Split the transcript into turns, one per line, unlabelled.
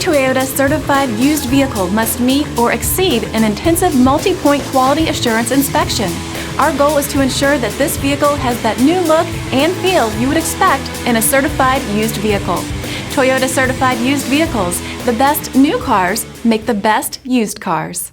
Toyota certified used vehicle must meet or exceed an intensive multi-point quality assurance inspection. Our goal is to ensure that this vehicle has that new look and feel you would expect in a certified used vehicle. Toyota certified used vehicles, the best new cars make the best used cars.